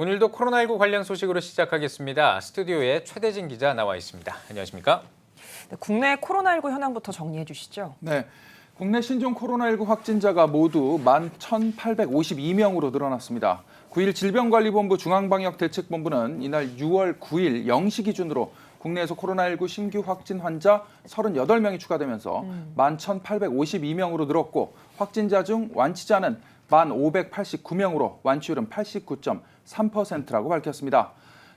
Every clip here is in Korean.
오늘도 코로나19 관련 소식으로 시작하겠습니다. 스튜디오에 최대진 기자 나와 있습니다. 안녕하십니까? 네, 국내 코로나19 현황부터 정리해 주시죠. 네, 국내 신종 코로나19 확진자가 모두 11,852명으로 늘어났습니다. 9일 질병관리본부 중앙방역대책본부는 이날 6월 9일 0시 기준으로 국내에서 코로나19 신규 확진 환자 38명이 추가되면서 11,852명으로 늘었고 확진자 중 완치자는 1,589명으로 완치율은 89.3%라고 밝혔습니다.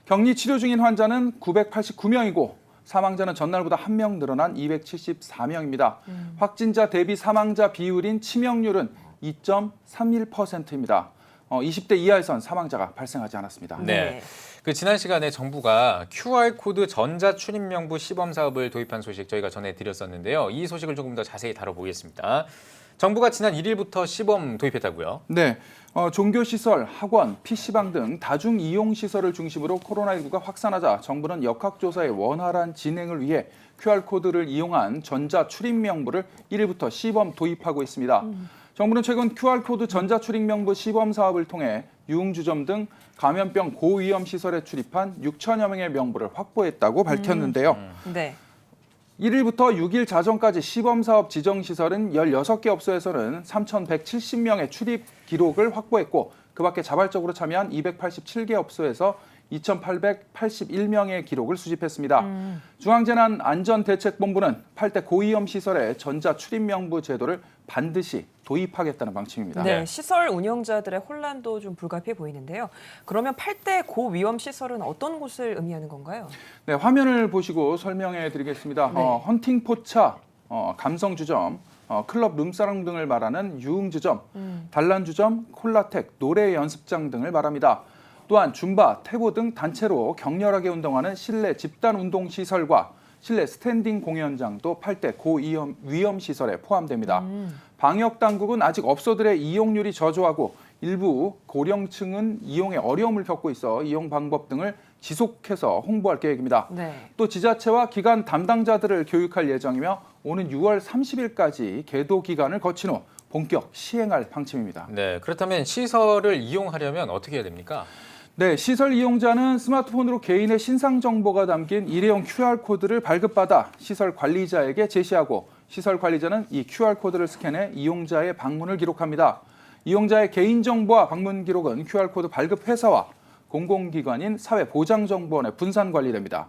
격리 치료 중인 환자는 989명이고 사망자는 전날보다 1명 늘어난 274명입니다. 확진자 대비 사망자 비율인 치명률은 2.31%입니다. 20대 이하에선 사망자가 발생하지 않았습니다. 네. 지난 시간에 정부가 QR코드 전자출입명부 시범 사업을 도입한 소식 저희가 전해드렸었는데요. 이 소식을 조금 더 자세히 다뤄보겠습니다. 정부가 지난 1일부터 시범 도입했다고요? 네, 종교시설, 학원, PC방 등 다중이용시설을 중심으로 코로나19가 확산하자 정부는 역학조사의 원활한 진행을 위해 QR코드를 이용한 전자출입명부를 1일부터 시범 도입하고 있습니다. 정부는 최근 QR코드 전자출입명부 시범 사업을 통해 유흥주점 등 감염병 고위험 시설에 출입한 6천여 명의 명부를 확보했다고 밝혔는데요. 네. 1일부터 6일 자정까지 시범사업 지정시설은 16개 업소에서는 3,170명의 출입 기록을 확보했고 그 밖에 자발적으로 참여한 287개 업소에서 2,881명의 기록을 수집했습니다. 중앙재난안전대책본부는 8대 고위험 시설의 전자출입명부 제도를 반드시 도입하겠다는 방침입니다. 네, 시설 운영자들의 혼란도 좀 불가피해 보이는데요. 그러면 8대 고위험 시설은 어떤 곳을 의미하는 건가요? 네, 화면을 보시고 설명해 드리겠습니다. 네. 헌팅포차, 감성주점, 클럽 룸사롱 등을 말하는 유흥주점, 단란주점, 콜라텍, 노래 연습장 등을 말합니다. 또한 줌바, 태보 등 단체로 격렬하게 운동하는 실내 집단 운동 시설과 실내 스탠딩 공연장도 8대 고위험 시설에 포함됩니다. 방역 당국은 아직 업소들의 이용률이 저조하고 일부 고령층은 이용에 어려움을 겪고 있어 이용 방법 등을 지속해서 홍보할 계획입니다. 네. 또 지자체와 기관 담당자들을 교육할 예정이며 오는 6월 30일까지 계도 기간을 거친 후 본격 시행할 방침입니다. 네, 그렇다면 시설을 이용하려면 어떻게 해야 됩니까? 네, 시설 이용자는 스마트폰으로 개인의 신상 정보가 담긴 일회용 QR코드를 발급받아 시설 관리자에게 제시하고 시설 관리자는 이 QR코드를 스캔해 이용자의 방문을 기록합니다. 이용자의 개인정보와 방문 기록은 QR코드 발급 회사와 공공기관인 사회보장정보원에 분산 관리됩니다.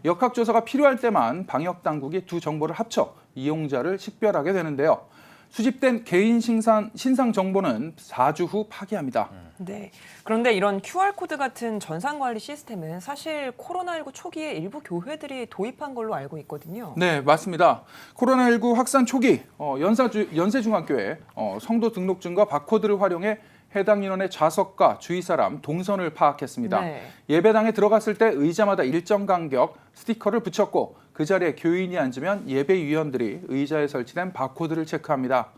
역학조사가 필요할 때만 방역당국이 두 정보를 합쳐 이용자를 식별하게 되는데요. 수집된 개인 신상 정보는 4주 후 파기합니다. 네. 그런데 이런 QR코드 같은 전산관리 시스템은 사실 코로나19 초기에 일부 교회들이 도입한 걸로 알고 있거든요. 네, 맞습니다. 코로나19 확산 초기 연세중학교에 성도 등록증과 바코드를 활용해 해당 인원의 좌석과 주위 사람, 동선을 파악했습니다. 네. 예배당에 들어갔을 때 의자마다 일정 간격 스티커를 붙였고 그 자리에 교인이 앉으면 예배위원들이 의자에 설치된 바코드를 체크합니다.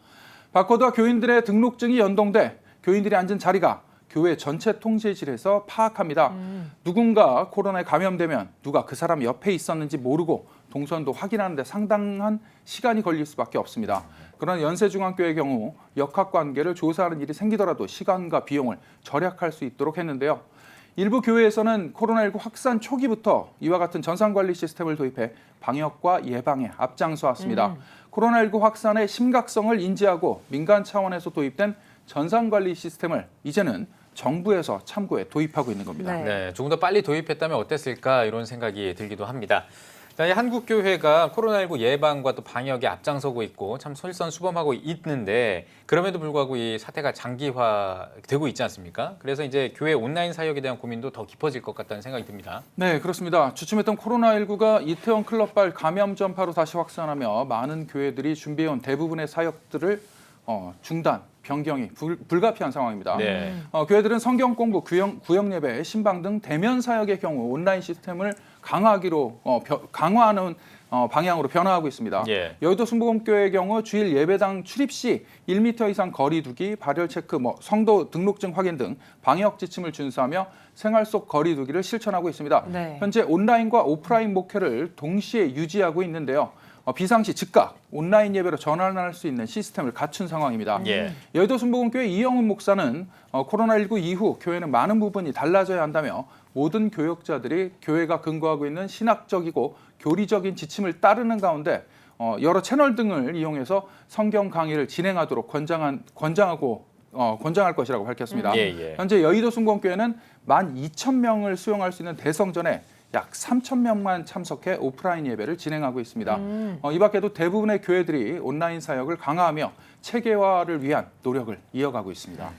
바코드와 교인들의 등록증이 연동돼 교인들이 앉은 자리가 교회 전체 통제실에서 파악합니다. 누군가 코로나에 감염되면 누가 그 사람 옆에 있었는지 모르고 동선도 확인하는데 상당한 시간이 걸릴 수밖에 없습니다. 그러나 연세중학교의 경우 역학관계를 조사하는 일이 생기더라도 시간과 비용을 절약할 수 있도록 했는데요. 일부 교회에서는 코로나19 확산 초기부터 이와 같은 전산관리 시스템을 도입해 방역과 예방에 앞장서 왔습니다. 코로나19 확산의 심각성을 인지하고 민간 차원에서 도입된 전산관리 시스템을 이제는 정부에서 참고해 도입하고 있는 겁니다. 네. 네, 조금 더 빨리 도입했다면 어땠을까 이런 생각이 들기도 합니다. 자, 이 한국교회가 코로나19 예방과 또 방역에 앞장서고 있고 참 솔선수범하고 있는데 그럼에도 불구하고 이 사태가 장기화되고 있지 않습니까? 그래서 이제 교회 온라인 사역에 대한 고민도 더 깊어질 것 같다는 생각이 듭니다. 네, 그렇습니다. 주춤했던 코로나19가 이태원 클럽발 감염 전파로 다시 확산하며 많은 교회들이 준비해온 대부분의 사역들을 중단, 변경이 불가피한 상황입니다. 네. 교회들은 성경 공부, 구역 예배, 신방 등 대면 사역의 경우 온라인 시스템을 강화하는 방향으로 변화하고 있습니다. 예. 여의도 순복음교회의 경우 주일 예배당 출입 시 1m 이상 거리 두기, 발열 체크, 성도 등록증 확인 등 방역 지침을 준수하며 생활 속 거리 두기를 실천하고 있습니다. 네. 현재 온라인과 오프라인 목회를 동시에 유지하고 있는데요. 비상시 즉각 온라인 예배로 전환할 수 있는 시스템을 갖춘 상황입니다. 예. 여의도 순복음교회 이영훈 목사는 코로나19 이후 교회는 많은 부분이 달라져야 한다며 모든 교역자들이 교회가 근거하고 있는 신학적이고 교리적인 지침을 따르는 가운데 여러 채널 등을 이용해서 성경 강의를 진행하도록 권장할 것이라고 밝혔습니다. 예. 현재 여의도 순복음교회는 12,000명을 수용할 수 있는 대성전에 약 3,000명만 참석해 오프라인 예배를 진행하고 있습니다. 이 밖에도 대부분의 교회들이 온라인 사역을 강화하며 체계화를 위한 노력을 이어가고 있습니다.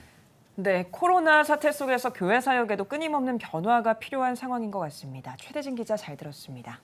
네, 코로나 사태 속에서 교회 사역에도 끊임없는 변화가 필요한 상황인 것 같습니다. 최대진 기자 잘 들었습니다.